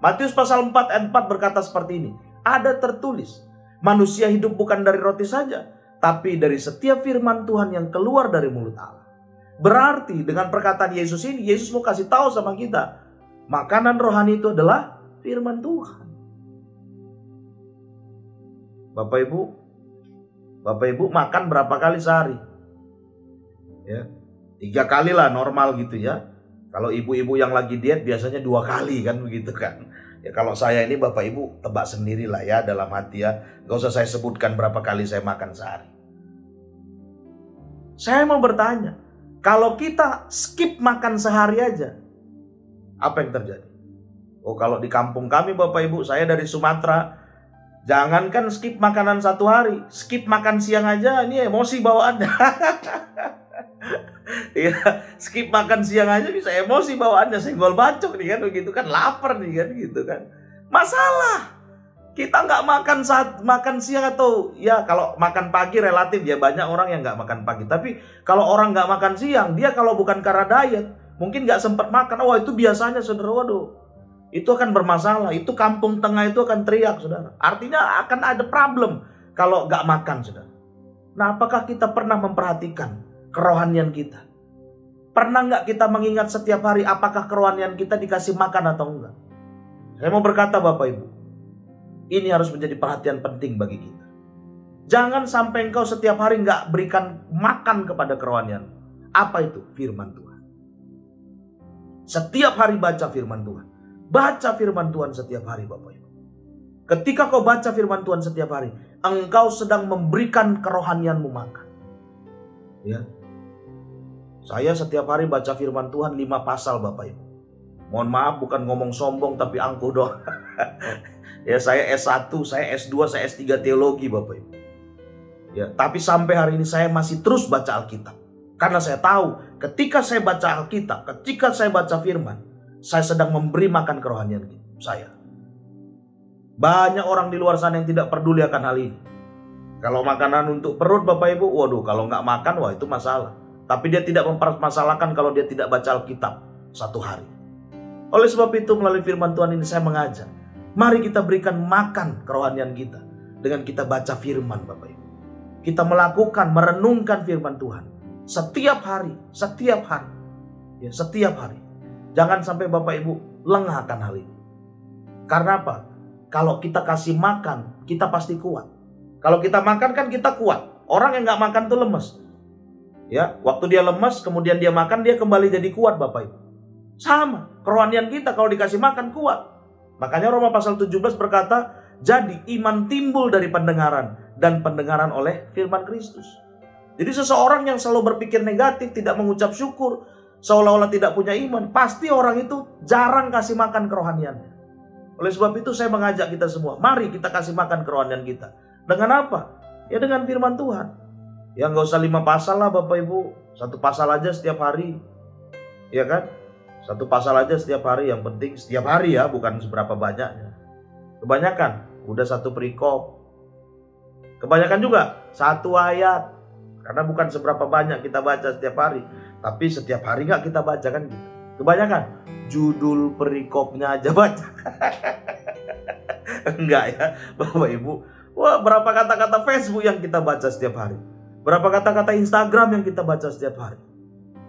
Matius pasal 4 ayat 4 berkata seperti ini, ada tertulis, manusia hidup bukan dari roti saja, tapi dari setiap firman Tuhan yang keluar dari mulut Allah. Berarti dengan perkataan Yesus ini, Yesus mau kasih tahu sama kita, makanan rohani itu adalah firman Tuhan. Bapak Ibu makan berapa kali sehari? Ya, 3 kali lah normal gitu ya. Kalau ibu-ibu yang lagi diet biasanya 2 kali kan begitu kan. Ya kalau saya ini Bapak Ibu tebak sendiri lah ya dalam hati ya. Gak usah saya sebutkan berapa kali saya makan sehari. Saya mau bertanya, kalau kita skip makan sehari aja, apa yang terjadi? Oh kalau di kampung kami Bapak Ibu, saya dari Sumatera, jangankan skip makanan 1 hari, skip makan siang aja ini emosi bawaannya. Ya, skip makan siang aja bisa emosi bawaannya, senggol bacok nih kan begitu kan, lapar nih kan gitu kan. Masalah kita nggak makan siang atau ya kalau makan pagi relatif ya banyak orang yang nggak makan pagi. Tapi kalau orang nggak makan siang, dia kalau bukan karena diet mungkin nggak sempat makan. Oh itu biasanya saudara, waduh itu akan bermasalah. Itu kampung tengah itu akan teriak saudara. Artinya akan ada problem kalau nggak makan saudara. Nah apakah kita pernah memperhatikan kerohanian kita? Pernah nggak kita mengingat setiap hari apakah kerohanian kita dikasih makan atau enggak? Saya mau berkata Bapak Ibu, ini harus menjadi perhatian penting bagi kita. Jangan sampai engkau setiap hari nggak berikan makan kepada kerohanian. Apa itu? Firman Tuhan. Setiap hari baca firman Tuhan. Baca firman Tuhan setiap hari Bapak Ibu. Ketika kau baca firman Tuhan setiap hari, engkau sedang memberikan kerohanianmu makan. Ya. Saya setiap hari baca firman Tuhan 5 pasal Bapak Ibu. Mohon maaf bukan ngomong sombong tapi angkuh doang. Ya, saya S1, saya S2, saya S3 teologi Bapak Ibu. Ya, tapi sampai hari ini saya masih terus baca Alkitab. Karena saya tahu ketika saya baca Alkitab, ketika saya baca firman, saya sedang memberi makan kerohanian saya. Banyak orang di luar sana yang tidak peduli akan hal ini. Kalau makanan untuk perut Bapak Ibu, waduh, kalau nggak makan, wah itu masalah. Tapi dia tidak mempermasalahkan kalau dia tidak baca Alkitab 1 hari. Oleh sebab itu melalui firman Tuhan ini saya mengajak, mari kita berikan makan kerohanian kita dengan kita baca firman Bapak Ibu. Kita melakukan, merenungkan firman Tuhan setiap hari, setiap hari. Ya, setiap hari. Jangan sampai Bapak Ibu lengah akan hal ini. Karena apa? Kalau kita kasih makan, kita pasti kuat. Kalau kita makan kan kita kuat. Orang yang nggak makan tuh lemes. Ya, waktu dia lemes, kemudian dia makan, dia kembali jadi kuat Bapak Ibu. Sama, kerohanian kita kalau dikasih makan kuat. Makanya Roma pasal 17 berkata, jadi iman timbul dari pendengaran, dan pendengaran oleh firman Kristus. Jadi seseorang yang selalu berpikir negatif, tidak mengucap syukur, seolah-olah tidak punya iman, pasti orang itu jarang kasih makan kerohaniannya. Oleh sebab itu saya mengajak kita semua, mari kita kasih makan kerohanian kita. Dengan apa? Ya dengan firman Tuhan. Ya nggak usah 5 pasal lah Bapak Ibu, 1 pasal aja setiap hari. Ya kan? 1 pasal aja setiap hari, yang penting setiap hari ya, bukan seberapa banyaknya. Kebanyakan, udah 1 perikop. Kebanyakan juga 1 ayat. Karena bukan seberapa banyak kita baca setiap hari. Tapi setiap hari nggak kita baca kan gitu. Kebanyakan, judul perikopnya aja baca. Enggak ya Bapak Ibu. Wah, berapa kata-kata Facebook yang kita baca setiap hari. Berapa kata-kata Instagram yang kita baca setiap hari.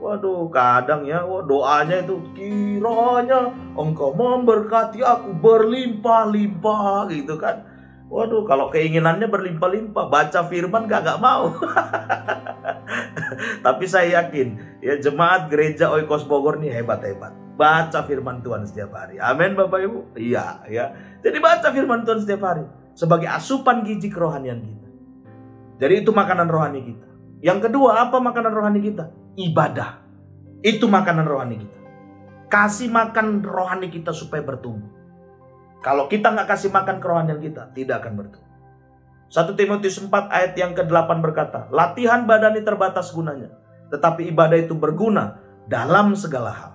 Waduh, kadang ya, doanya itu, kiranya Engkau memberkati aku berlimpah-limpah gitu kan. Waduh, kalau keinginannya berlimpah-limpah, baca firman gak mau. Tapi saya yakin, ya jemaat gereja Oikos Bogor nih hebat-hebat. Baca firman Tuhan setiap hari. Amin Bapak Ibu. Iya, ya. Jadi baca firman Tuhan setiap hari sebagai asupan gizi kerohanian kita. Jadi itu makanan rohani kita. Yang kedua, apa makanan rohani kita? Ibadah. Itu makanan rohani kita. Kasih makan rohani kita supaya bertumbuh. Kalau kita nggak kasih makan kerohanian kita, tidak akan bertumbuh. 1 Timotius 4 ayat yang ke-8 berkata, latihan badani terbatas gunanya, tetapi ibadah itu berguna dalam segala hal.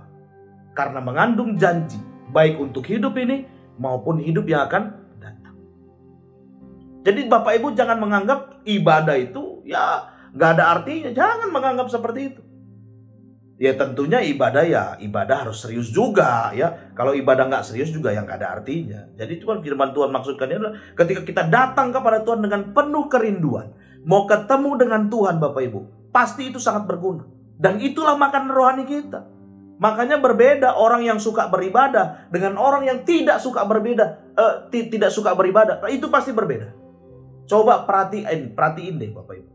Karena mengandung janji, baik untuk hidup ini maupun hidup yang akan datang. Jadi Bapak Ibu jangan menganggap ibadah itu ya nggak ada artinya. Jangan menganggap seperti itu. Ya tentunya ibadah harus serius juga ya. Kalau ibadah nggak serius juga yang nggak ada artinya. Jadi itu kan firman Tuhan maksudkannya adalah ketika kita datang kepada Tuhan dengan penuh kerinduan, mau ketemu dengan Tuhan Bapak Ibu, pasti itu sangat berguna. Dan itulah makanan rohani kita. Makanya berbeda orang yang suka beribadah dengan orang yang tidak suka tidak suka beribadah. Itu pasti berbeda. Coba perhatiin deh Bapak Ibu.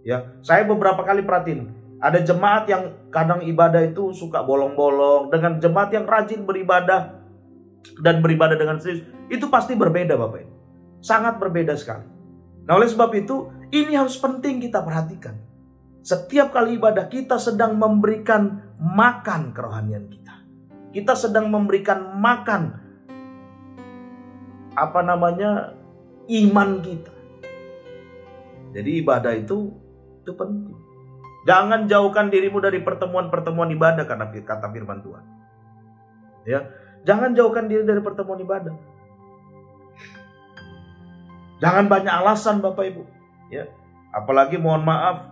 Ya, saya beberapa kali perhatiin. Ada jemaat yang kadang ibadah itu suka bolong-bolong dengan jemaat yang rajin beribadah dan beribadah dengan serius. Itu pasti berbeda Bapak Ibu. Sangat berbeda sekali. Nah oleh sebab itu ini harus penting kita perhatikan. Setiap kali ibadah kita sedang memberikan makan kerohanian kita. Kita sedang memberikan makan iman kita. Jadi ibadah itu penting. Jangan jauhkan dirimu dari pertemuan-pertemuan ibadah karena kata firman Tuhan. Ya, jangan jauhkan diri dari pertemuan ibadah. Jangan banyak alasan Bapak Ibu. Ya, apalagi mohon maaf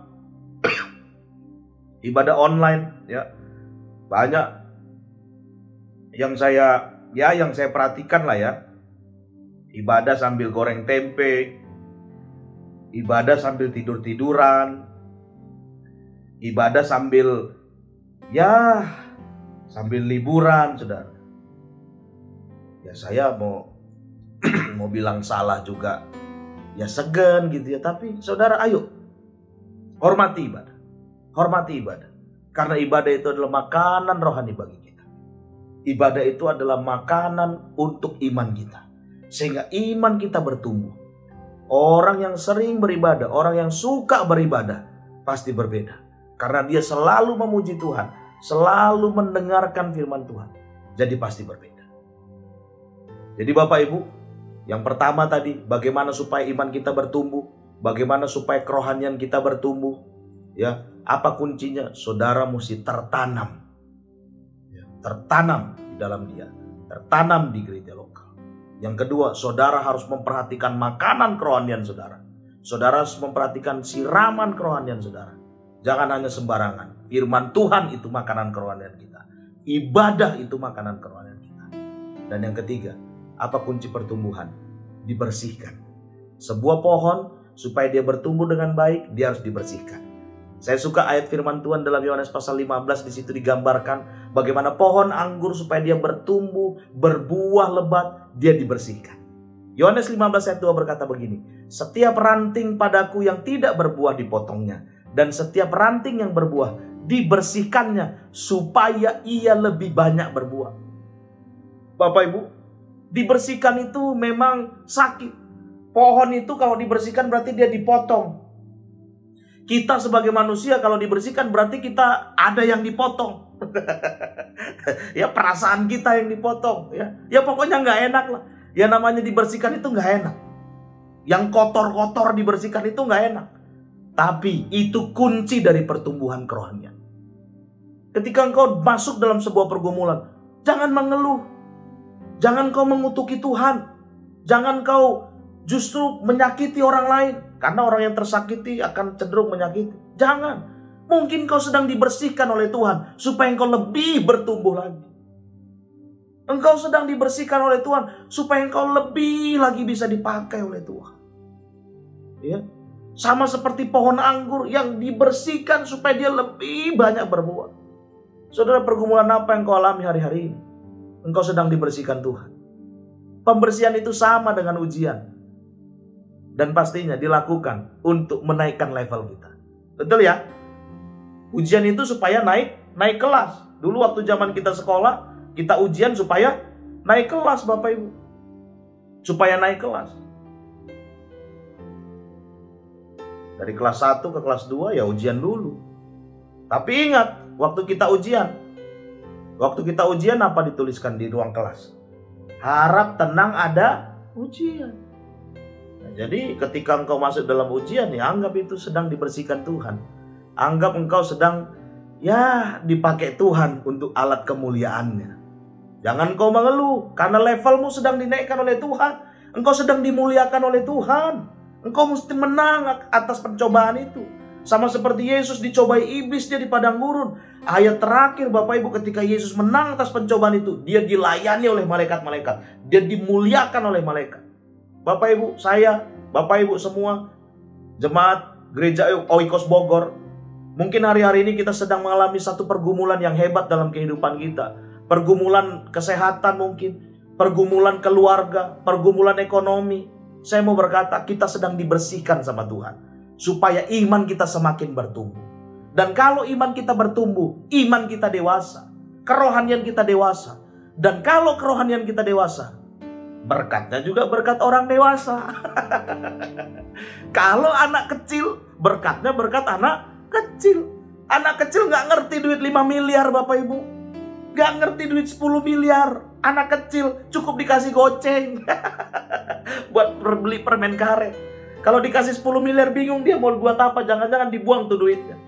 ibadah online ya. Banyak yang saya perhatikan lah ya. Ibadah sambil goreng tempe, ibadah sambil tidur-tiduran, ibadah sambil liburan, saudara. Ya saya mau bilang salah juga, ya segan gitu ya. Tapi saudara ayo, hormati ibadah. Hormati ibadah. Karena ibadah itu adalah makanan rohani bagi kita. Ibadah itu adalah makanan untuk iman kita. Sehingga iman kita bertumbuh. Orang yang sering beribadah, orang yang suka beribadah, pasti berbeda Karena dia selalu memuji Tuhan, selalu mendengarkan firman Tuhan. Jadi pasti berbeda. Jadi Bapak Ibu, yang pertama tadi, bagaimana supaya iman kita bertumbuh, bagaimana supaya kerohanian kita bertumbuh. Ya, apa kuncinya? Saudara mesti tertanam. Ya, tertanam di dalam dia, tertanam di gereja lokal. Yang kedua, saudara harus memperhatikan makanan kerohanian saudara. Saudara harus memperhatikan siraman kerohanian saudara. Jangan hanya sembarangan. Firman Tuhan itu makanan kerohanian kita. Ibadah itu makanan kerohanian kita. Dan yang ketiga, apa kunci pertumbuhan? Dibersihkan. Sebuah pohon supaya dia bertumbuh dengan baik, dia harus dibersihkan. Saya suka ayat firman Tuhan dalam Yohanes pasal 15, di situ digambarkan bagaimana pohon anggur supaya dia bertumbuh, berbuah lebat, dia dibersihkan. Yohanes 15 ayat 2 berkata begini, setiap ranting padaku yang tidak berbuah dipotongnya, dan setiap ranting yang berbuah dibersihkannya supaya ia lebih banyak berbuah. Bapak Ibu, dibersihkan itu memang sakit. Pohon itu kalau dibersihkan berarti dia dipotong. Kita sebagai manusia kalau dibersihkan berarti kita ada yang dipotong. Ya, perasaan kita yang dipotong. Ya pokoknya nggak enak lah. Ya namanya dibersihkan itu nggak enak. Yang kotor-kotor dibersihkan itu nggak enak. Tapi itu kunci dari pertumbuhan kerohanian. Ketika engkau masuk dalam sebuah pergumulan, jangan mengeluh. Jangan kau mengutuki Tuhan. Jangan kau justru menyakiti orang lain. Karena orang yang tersakiti akan cenderung menyakiti. Jangan. Mungkin kau sedang dibersihkan oleh Tuhan supaya engkau lebih bertumbuh lagi. Engkau sedang dibersihkan oleh Tuhan supaya engkau lebih lagi bisa dipakai oleh Tuhan. Ya. Sama seperti pohon anggur yang dibersihkan supaya dia lebih banyak berbuah. Saudara, pergumulan apa yang kau alami hari-hari ini? Engkau sedang dibersihkan Tuhan. Pembersihan itu sama dengan ujian. Dan pastinya dilakukan untuk menaikkan level kita. Betul ya? Ujian itu supaya naik kelas. Dulu waktu zaman kita sekolah, kita ujian supaya naik kelas Bapak Ibu. Supaya naik kelas. Dari kelas 1 ke kelas 2 ya ujian dulu. Tapi ingat, waktu kita ujian apa dituliskan di ruang kelas? Harap tenang ada ujian. Nah, jadi ketika engkau masuk dalam ujian, ya anggap itu sedang dibersihkan Tuhan. Anggap engkau sedang dipakai Tuhan untuk alat kemuliaannya. Jangan kau mengeluh karena levelmu sedang dinaikkan oleh Tuhan. Engkau sedang dimuliakan oleh Tuhan. Engkau mesti menang atas pencobaan itu. Sama seperti Yesus dicobai iblis dia di padang gurun. Ayat terakhir Bapak Ibu, ketika Yesus menang atas pencobaan itu, dia dilayani oleh malaikat-malaikat. Dia dimuliakan oleh malaikat. Bapak Ibu, saya, Bapak Ibu semua, jemaat gereja Oikos Bogor, mungkin hari-hari ini kita sedang mengalami satu pergumulan yang hebat dalam kehidupan kita. Pergumulan kesehatan mungkin, pergumulan keluarga, pergumulan ekonomi. Saya mau berkata, kita sedang dibersihkan sama Tuhan supaya iman kita semakin bertumbuh. Dan kalau iman kita bertumbuh, iman kita dewasa, kerohanian kita dewasa. Dan kalau kerohanian kita dewasa, berkatnya juga berkat orang dewasa. Kalau anak kecil, berkatnya berkat anak kecil. Anak kecil gak ngerti duit 5 miliar Bapak Ibu. Gak ngerti duit 10 miliar. Anak kecil cukup dikasih goceng buat beli permen karet. Kalau dikasih 10 miliar bingung dia mau buat apa. Jangan-jangan dibuang tuh duitnya.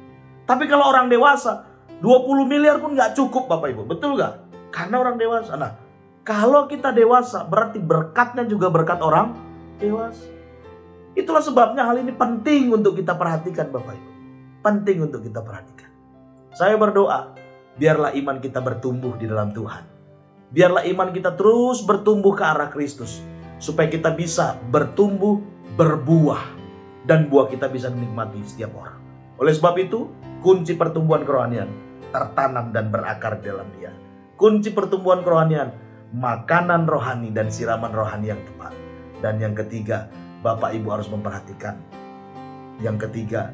Tapi kalau orang dewasa 20 miliar pun gak cukup Bapak Ibu. Betul gak? Karena orang dewasa. Nah, kalau kita dewasa berarti berkatnya juga berkat orang dewasa. Itulah sebabnya hal ini penting untuk kita perhatikan Bapak Ibu. Penting untuk kita perhatikan. Saya berdoa, biarlah iman kita bertumbuh di dalam Tuhan. Biarlah iman kita terus bertumbuh ke arah Kristus. Supaya kita bisa bertumbuh, berbuah. Dan buah kita bisa dinikmati setiap orang. Oleh sebab itu, kunci pertumbuhan kerohanian tertanam dan berakar di dalam dia. Kunci pertumbuhan kerohanian, makanan rohani dan siraman rohani yang tepat. Dan yang ketiga, Bapak Ibu harus memperhatikan. Yang ketiga,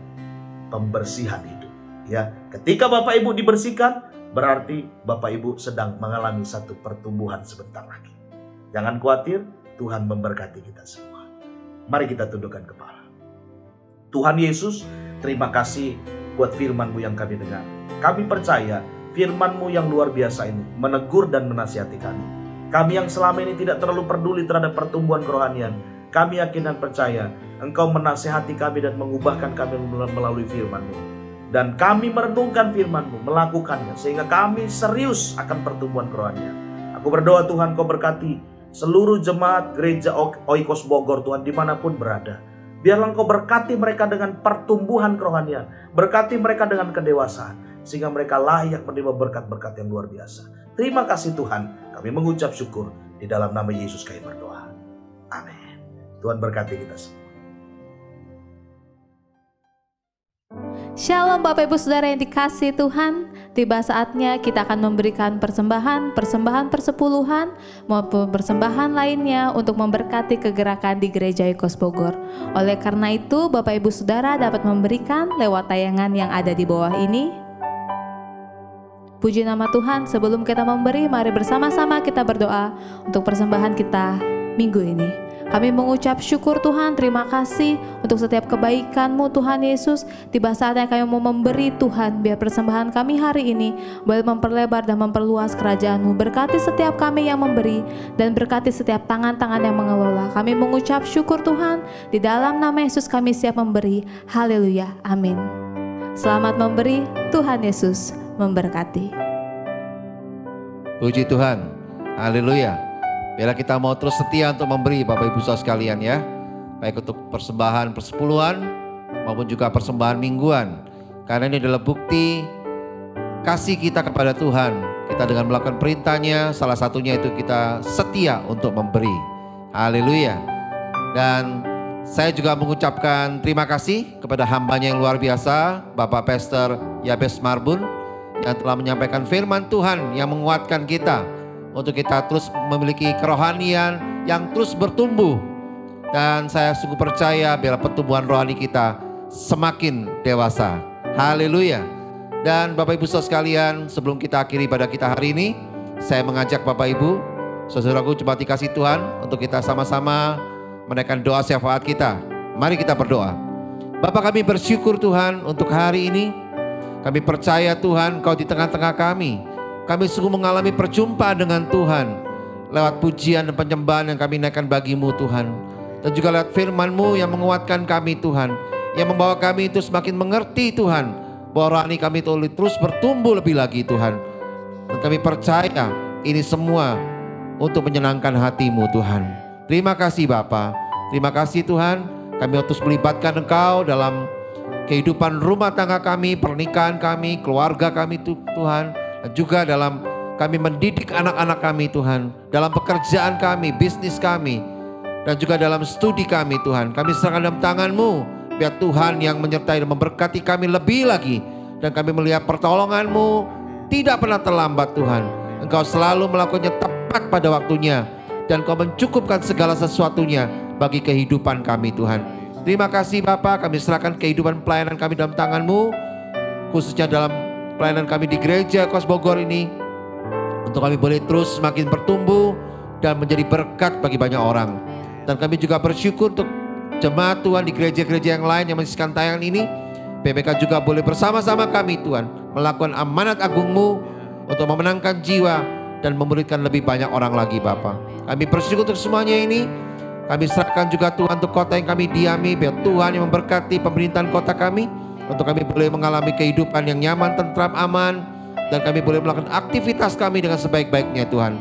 pembersihan hidup. Ya, ketika Bapak Ibu dibersihkan, berarti Bapak Ibu sedang mengalami satu pertumbuhan sebentar lagi. Jangan khawatir, Tuhan memberkati kita semua. Mari kita tundukkan kepala. Tuhan Yesus, terima kasih buat firman-Mu yang kami dengar. Kami percaya firman-Mu yang luar biasa ini menegur dan menasihati kami. Kami yang selama ini tidak terlalu peduli terhadap pertumbuhan kerohanian, kami yakin dan percaya Engkau menasihati kami dan mengubahkan kami melalui firman-Mu. Dan kami merenungkan firman-Mu, melakukannya, sehingga kami serius akan pertumbuhan kerohanian. Aku berdoa Tuhan, Kau berkati seluruh jemaat gereja Oikos Bogor Tuhan dimanapun berada. Biarlah Engkau berkati mereka dengan pertumbuhan kerohanian, berkati mereka dengan kedewasaan, sehingga mereka layak menerima berkat-berkat yang luar biasa. Terima kasih Tuhan, kami mengucap syukur. Di dalam nama Yesus kami berdoa. Amin. Tuhan berkati kita semua. Shalom Bapak Ibu Saudara yang dikasihi Tuhan. Tiba saatnya kita akan memberikan persembahan persepuluhan maupun persembahan lainnya untuk memberkati kegerakan di Gereja Oikos Bogor. Oleh karena itu Bapak Ibu Saudara dapat memberikan lewat tayangan yang ada di bawah ini. Puji nama Tuhan. Sebelum kita memberi, mari bersama-sama kita berdoa untuk persembahan kita minggu ini. Kami mengucap syukur Tuhan, terima kasih untuk setiap kebaikan-Mu Tuhan Yesus. Tiba saatnya kami mau memberi Tuhan, biar persembahan kami hari ini boleh memperlebar dan memperluas kerajaan-Mu. Berkati setiap kami yang memberi dan berkati setiap tangan-tangan yang mengelola. Kami mengucap syukur Tuhan, di dalam nama Yesus kami siap memberi. Haleluya, amin. Selamat memberi, Tuhan Yesus memberkati. Puji Tuhan, haleluya. Biarlah kita mau terus setia untuk memberi Bapak Ibu Saudara sekalian ya. Baik untuk persembahan persepuluhan maupun juga persembahan mingguan. Karena ini adalah bukti kasih kita kepada Tuhan. Kita dengan melakukan perintahnya, salah satunya itu kita setia untuk memberi. Haleluya. Dan saya juga mengucapkan terima kasih kepada hambanya yang luar biasa, Bapak Pastor Yabes Marbun, yang telah menyampaikan firman Tuhan yang menguatkan kita untuk kita terus memiliki kerohanian yang terus bertumbuh. Dan saya sungguh percaya biar pertumbuhan rohani kita semakin dewasa. Haleluya. Dan Bapak Ibu Saudara sekalian, sebelum kita akhiri pada kita hari ini, saya mengajak Bapak Ibu, saudaraku jemaat dikasih Tuhan, untuk kita sama-sama menaikkan doa syafaat kita. Mari kita berdoa. Bapa, kami bersyukur Tuhan untuk hari ini. Kami percaya Tuhan Kau di tengah-tengah kami. Kami sungguh mengalami perjumpaan dengan Tuhan lewat pujian dan penyembahan yang kami naikkan bagi-Mu Tuhan. Dan juga lewat firman-Mu yang menguatkan kami Tuhan, yang membawa kami itu semakin mengerti Tuhan, bahwa rohani kami itu terus bertumbuh lebih lagi Tuhan. Dan kami percaya ini semua untuk menyenangkan hati-Mu Tuhan. Terima kasih Bapa. Terima kasih Tuhan, kami terus melibatkan Engkau dalam kehidupan rumah tangga kami, pernikahan kami, keluarga kami Tuhan. Dan juga dalam kami mendidik anak-anak kami Tuhan, dalam pekerjaan kami, bisnis kami, dan juga dalam studi kami Tuhan. Kami serahkan dalam tangan-Mu, biar Tuhan yang menyertai dan memberkati kami lebih lagi. Dan kami melihat pertolongan-Mu tidak pernah terlambat Tuhan. Engkau selalu melakukannya tepat pada waktunya, dan Kau mencukupkan segala sesuatunya bagi kehidupan kami Tuhan. Terima kasih Bapa, kami serahkan kehidupan pelayanan kami dalam tangan-Mu, khususnya dalam pelayanan kami di Gereja Oikos Bogor ini, untuk kami boleh terus semakin bertumbuh dan menjadi berkat bagi banyak orang. Dan kami juga bersyukur untuk jemaat Tuhan di gereja-gereja yang lain yang menyaksikan tayangan ini. PMK juga boleh bersama-sama kami Tuhan melakukan amanat agung-Mu untuk memenangkan jiwa dan memuridkan lebih banyak orang lagi Bapa. Kami bersyukur untuk semuanya ini. Kami serahkan juga Tuhan untuk kota yang kami diami, biar Tuhan yang memberkati pemerintahan kota kami, untuk kami boleh mengalami kehidupan yang nyaman, tentram, aman, dan kami boleh melakukan aktivitas kami dengan sebaik-baiknya Tuhan.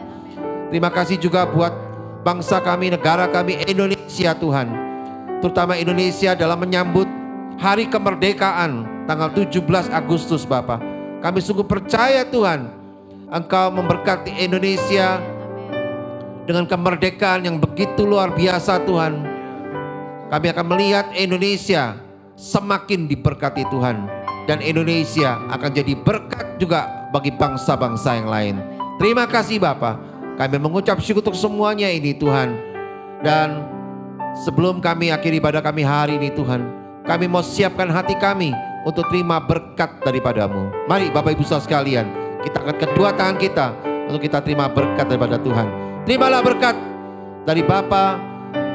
Terima kasih juga buat bangsa kami, negara kami Indonesia Tuhan, terutama Indonesia dalam menyambut hari kemerdekaan tanggal 17 Agustus Bapa. Kami sungguh percaya Tuhan, Engkau memberkati Indonesia dengan kemerdekaan yang begitu luar biasa Tuhan. Kami akan melihat Indonesia semakin diberkati Tuhan, dan Indonesia akan jadi berkat juga bagi bangsa-bangsa yang lain. Terima kasih Bapa. Kami mengucap syukur untuk semuanya ini Tuhan. Dan sebelum kami akhiri ibadah kami hari ini Tuhan, kami mau siapkan hati kami untuk terima berkat daripada-Mu. Mari Bapak Ibu Saudara sekalian, kita angkat kedua tangan kita untuk kita terima berkat daripada Tuhan. Terimalah berkat dari Bapa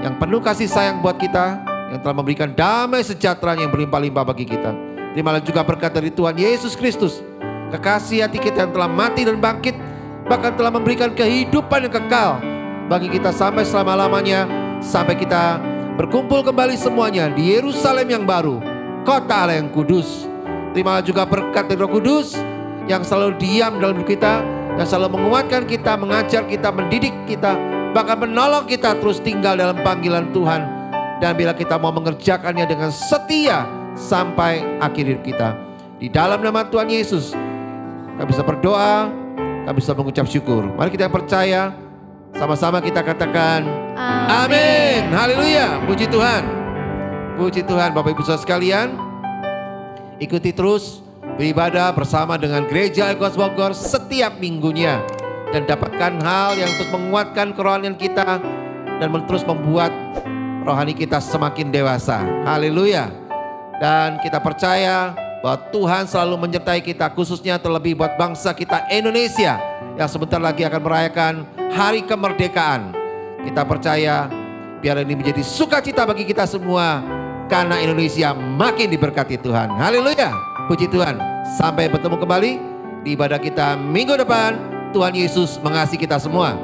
yang penuh kasih sayang buat kita, yang telah memberikan damai sejahtera yang berlimpah-limpah bagi kita. Terimalah juga berkat dari Tuhan Yesus Kristus, kekasih hati kita yang telah mati dan bangkit, bahkan telah memberikan kehidupan yang kekal bagi kita sampai selama-lamanya, sampai kita berkumpul kembali semuanya di Yerusalem yang baru, kota Allah yang kudus. Terimalah juga berkat dari Roh Kudus yang selalu diam dalam hidup kita, yang selalu menguatkan kita, mengajar kita, mendidik kita, bahkan menolong kita terus tinggal dalam panggilan Tuhan. Dan bila kita mau mengerjakannya dengan setia sampai akhir hidup kita, di dalam nama Tuhan Yesus kami bisa berdoa, kami bisa mengucap syukur. Mari kita percaya, sama-sama kita katakan amin. Haleluya, puji Tuhan. Puji Tuhan. Bapak Ibu Saudara sekalian, ikuti terus beribadah bersama dengan Gereja Oikos Bogor setiap minggunya, dan dapatkan hal yang terus menguatkan kerohanian kita dan terus membuat rohani kita semakin dewasa. Haleluya. Dan kita percaya bahwa Tuhan selalu menyertai kita, khususnya terlebih buat bangsa kita Indonesia yang sebentar lagi akan merayakan hari kemerdekaan. Kita percaya biar ini menjadi sukacita bagi kita semua, karena Indonesia makin diberkati Tuhan. Haleluya, puji Tuhan. Sampai bertemu kembali di ibadah kita minggu depan. Tuhan Yesus mengasihi kita semua.